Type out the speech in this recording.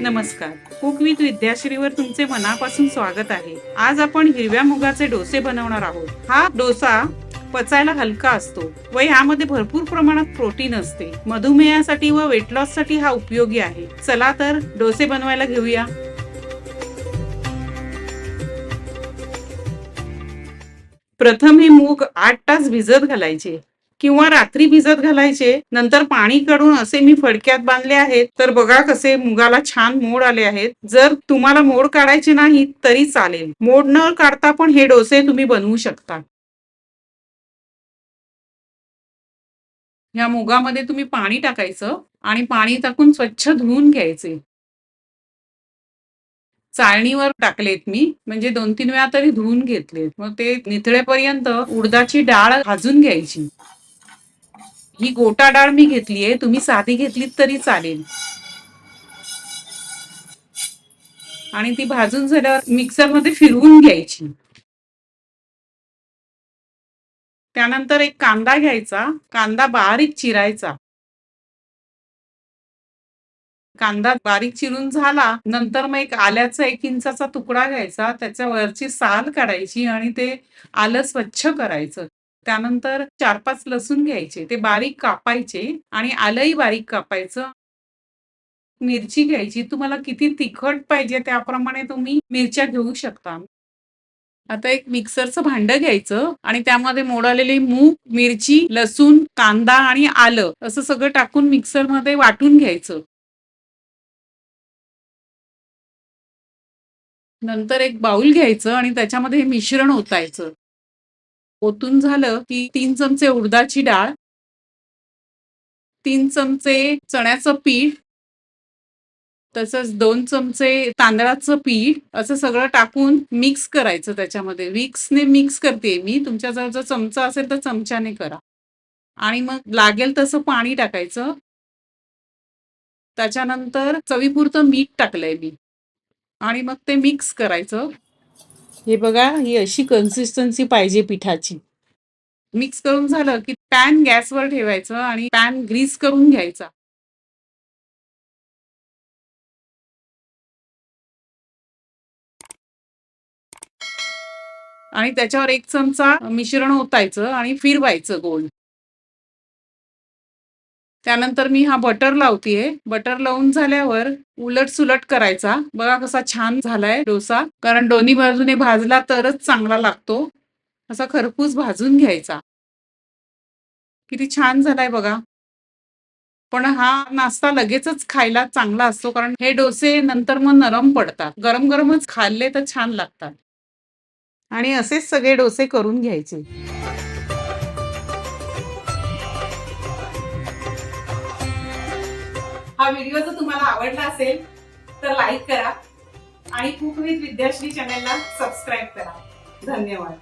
नमस्कार. Cook with विद्याश्रीवर तुमचे मनापासून स्वागत आहे. आज आपण हिरव्या मुगाचे डोसे बनवणार आहोत. हा डोसा पचायला हलका असतो व यामध्ये भरपूर प्रमाणात प्रोटीन असते. मधुमेहासाठी व वेट लॉस साठी हा उपयोगी आहे. चला तर डोसे बनवायला घेऊया. प्रथम हे मूग 8 तास भिजत घालायचे किंवा रात्री भिजत घालायचे. नंतर पाणी काढून असे मी फडक्यात बांधले आहेत. तर बघा कसे मुगाला छान मोड आले आहेत. जर तुम्हाला मोड काढायचे नाही तरी चालेल. मोड न काढता पण हे डोसे तुम्ही बनवू शकता. या मुगामध्ये तुम्ही पाणी टाकायचं आणि पाणी टाकून स्वच्छ धुवून घ्यायचे. चाळणीवर टाकलेत मी, म्हणजे 2-3 वेळा तरी धुवून घेतलेत. मग ते निथळेपर्यंत उडदाची डाळ भाजून घ्यायची. ही गोटा डाळ मी घेतलीये, तुम्ही साधी घेतलीत तरी चालेल. आणि ती भाजून झाल्यावर मिक्सर मध्ये फिरवून घ्यायची. त्यानंतर एक कांदा घ्यायचा, कांदा बारीक चिरायचा. कांदा बारीक चिरून झाला नंतर मग एक आल्याचा 1 इंचाचा तुकडा घ्यायचा, त्याच्या वरची साल काढायची आणि ते आलं स्वच्छ करायचं. त्यानंतर 4-5 लसूण घ्यायचे, ते बारीक कापायचे आणि आलंही बारीक कापायचं. मिरची घ्यायची, तुम्हाला किती तिखट पाहिजे त्याप्रमाणे तुम्ही मिरच्या घेऊ शकता. आता एक मिक्सरचं भांडं घ्यायचं आणि त्यामध्ये मोड आलेली मूग, मिरची, लसूण, कांदा आणि आलं असं सगळं टाकून मिक्सरमध्ये वाटून घ्यायचं. नंतर एक बाउल घ्यायचं आणि त्याच्यामध्ये हे मिश्रण ओतायचं. ओतून झालं की 3 चमचे उडदाची डाळ, 3 चमचे चण्याचं पीठ, तसंच 2 चमचे तांदळाचं पीठ असं सगळं टाकून मिक्स करायचं त्याच्यामध्ये. विक्सने मिक्स करते मी, तुमच्याजवळ जर चमचा असेल तर चमच्याने करा. आणि मग लागेल तसं पाणी टाकायचं. त्याच्यानंतर चवीपुरतं मीठ टाकलंय मी आणि मग ते मिक्स करायचं. हे बघा, ही अशी कन्सिस्टन्सी पाहिजे पिठाची. मिक्स करून झालं की पॅन गॅसवर ठेवायचं आणि पॅन ग्रीस करून घ्यायचा. आणि त्याच्यावर 1 चमचा मिश्रण ओतायचं आणि फिरवायचं गोल. त्यानंतर मी हा बटर लावतीये. बटर लावून झाल्यावर उलट-सुलट करायचा. बघा कसा छान झालाय डोसा. कारण दोन्ही बाजूने भाजला तरच चांगला लागतो. असा खरपूस भाजून घ्यायचा. किती छान झालाय बघा. पण हा नाश्ता लगेचच खायला चांगला असतो, कारण हे डोसे नंतर मग नरम पडतात. गरम-गरमच खाल्ले तर छान लागतात. आणि असेच सगळे डोसे करून घ्यायचे. हा व्हिडिओ जर तुम्हाला आवडला असेल तर लाईक करा आणि कुक विथ विद्याश्री चॅनलला सबस्क्राईब करा. धन्यवाद.